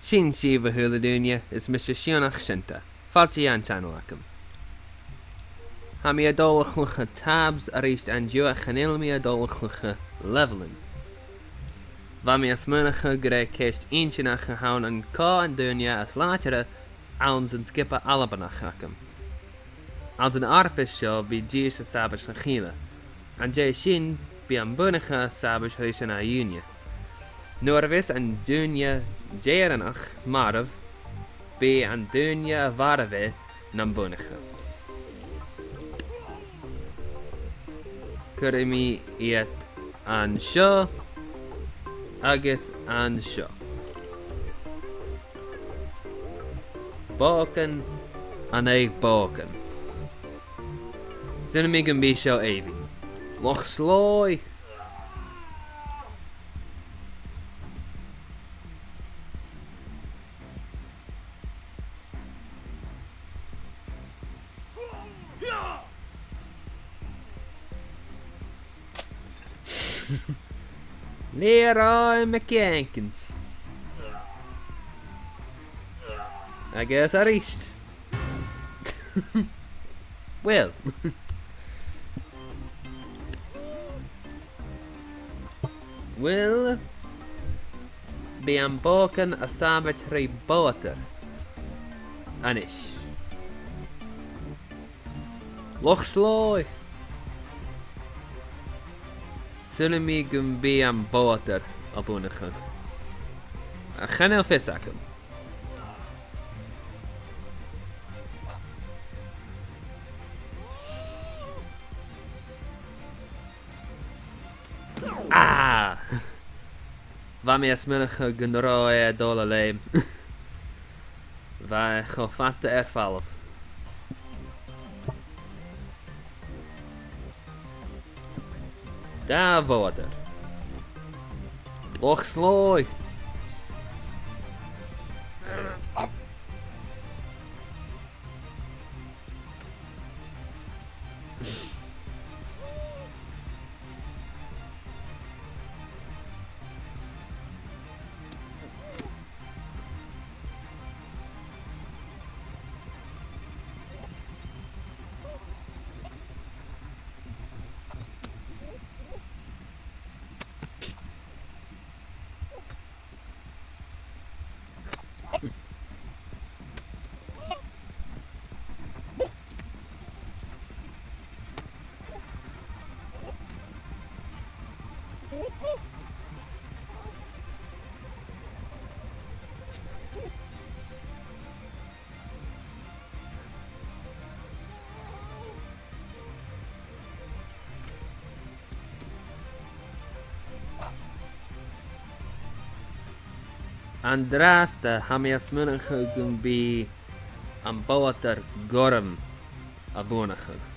Sin siomh thula dúine is Mr. Sionach Shinta, fáilte an teanacham. Ha mi a dólachlucha tabs a ríist an dúach an ilmi a dólachlucha levelin. Va mi as munacha gre ceist inchinach a haun an cá an dúine as látere auns an skippa alabanach acham. Als an arpis seo bí dís a sabas na chile, an dé sin bí an bunacha sabas rís an a júnia. Nuair vis an dúine déanamh marv bí an dúine a bharve nan bunacha. Cur mi iad an seo agus an seo. Bócan an éag bócan. Sinna mi gan bí seo éhí. Loch slói. Leroy McJankins. I guess I reached. Well. Well. Be an bócan a samit rhy bótar. Anish. Loch slói. Sulle mi gyn bí an bótar a búnachach. A chanel fisacham. Ah! Va mi as munacha gyn roi a dóla leim. Va cho fatta falf. Da water. Och slói. An drásta ha mi as munacha gyn bí an bótar gorm a búnachach.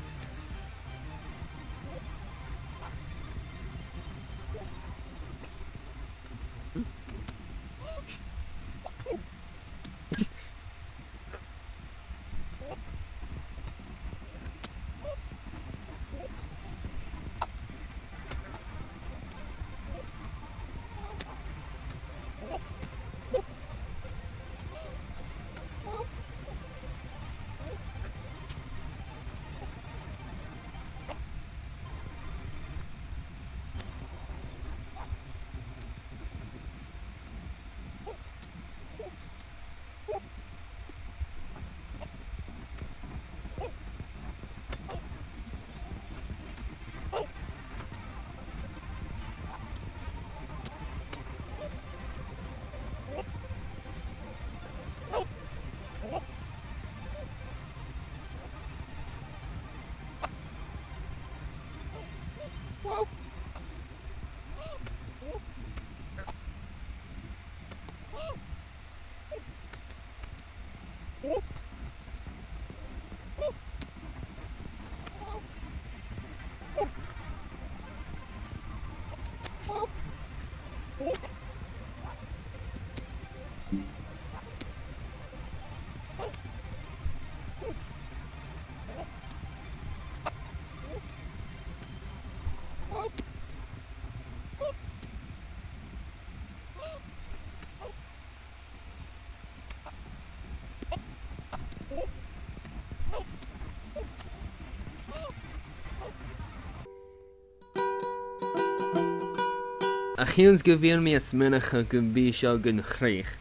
A chiúns go bhíon mí is minicha go bí seo gon chríoch.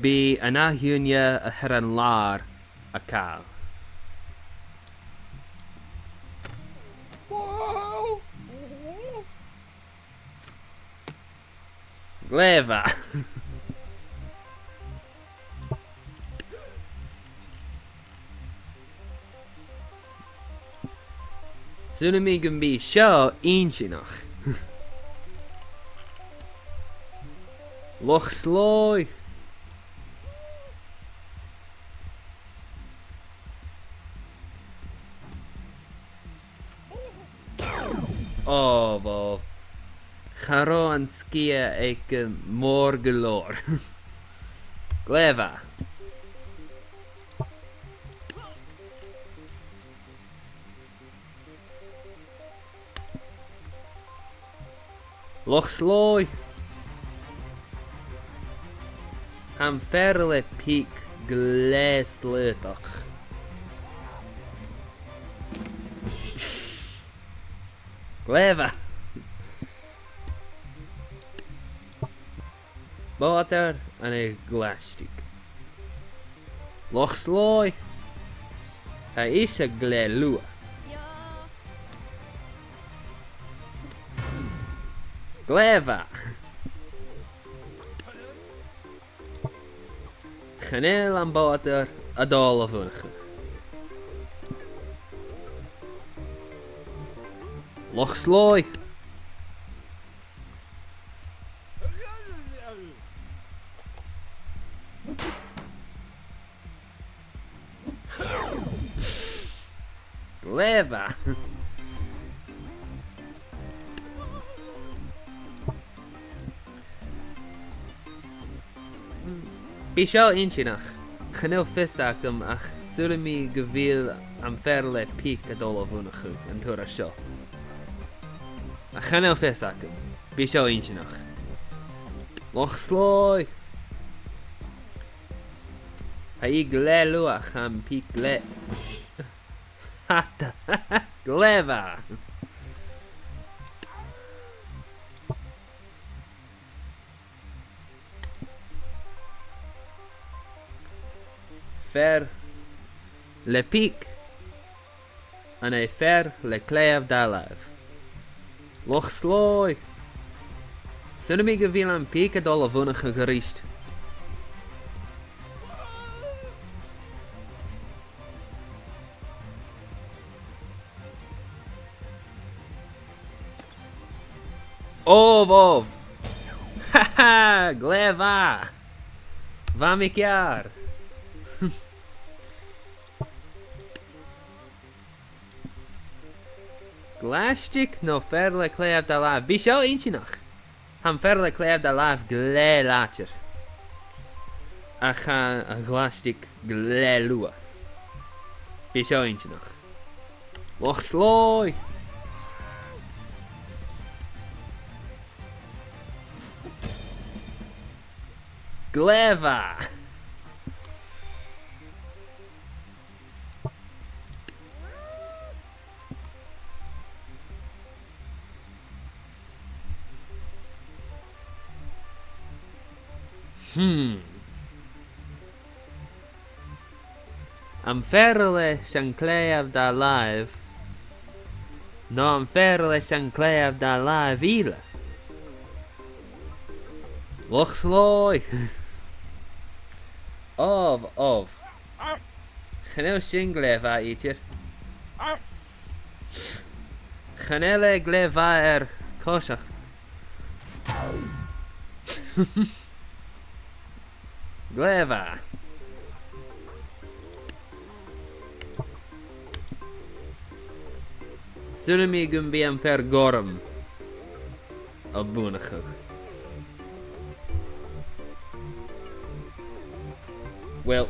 Bí an athúne a thar an lár a cáil. Gléimhe. Súna mí gon bí seo insinach. Loch slói. Oh, bhór. Charó an scia ag mór go leor. Gléimhe. Loch slói. Am fearr le píc gléasléatach. Gléimhe. Bátar an é glastig. Loch slói. Tá is a glé lua. Gléimhe. Chanéil an bátar a dála bhunacha. Loch slói. Gléimhe. Bhí seo insinach. Chanéil fisacham ach súla mí go bhfuil an fearr le píc a dul a bhunachu an tuair seo. A chanéil fisacham. Bhí seo insinach. Loch slói. Ha í glé luach an píc glé. Hata. Gléimhe. Fearr le píc an é fearr le cléamh dá láimh. Loch slói. Súna mí go bhfuil an píc a dul a bhunacha go ríist. Óh. Haha, gléimhe. Bha mí cearr. Glastic nó fearr le cléamh dá láimh. Bhí seo insinach. An fearr le cléamh dá láimh glé láitear. A cha a glastic glé lua. Bhí seo insinach. Loch slói. Gléimhe. An fearr leis an cléamh dá láimh nó an fearr leis an cléamh dá láimh íle. Loch slói. Óh. Chanéil sin gléimhe ítear. Chanéil é gléimhe ar cóiseacht. Gléimhe. Súna mí gon bí an fearr gorm a bhunacha. Well,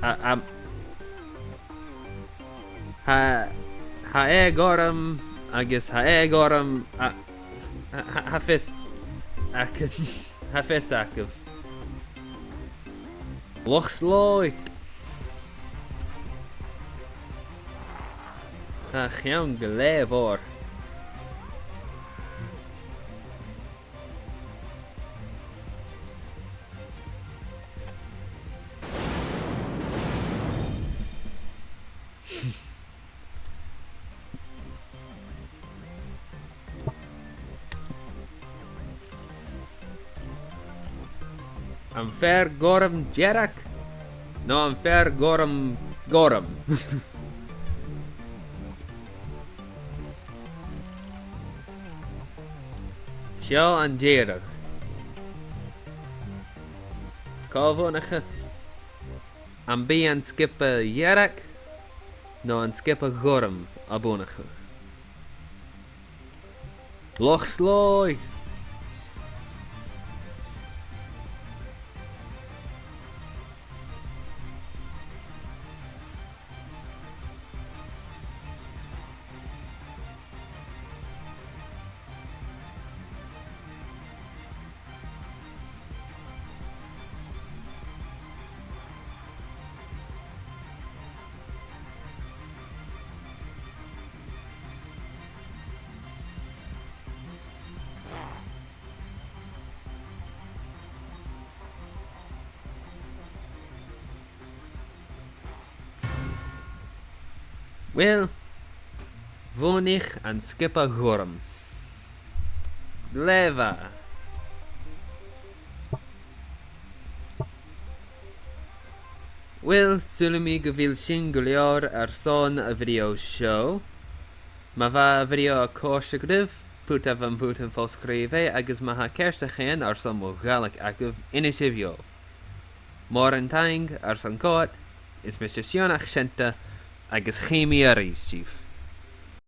ha é gorm agus ha é gorm ha fis acah. Loch slói. A cheann go léamhór. An fair gorm Jerak? No, an fair gorm. Seo an Jerak. Cóhbhónachas. An bí an skipa Jerak? No, an skipa gorm a bónachach. Loch Sloy. Well, Vonich an skipa gorm. Leva. Well, sulmi gavil sin gulior son a video show. Ma va video a cóistegriv, puta van putin foscrive, agus ma ha kerstachéan son mo galach agav inisivio. Morantang son cót, is mis chrìochnachadh agus chéimi a rístíh.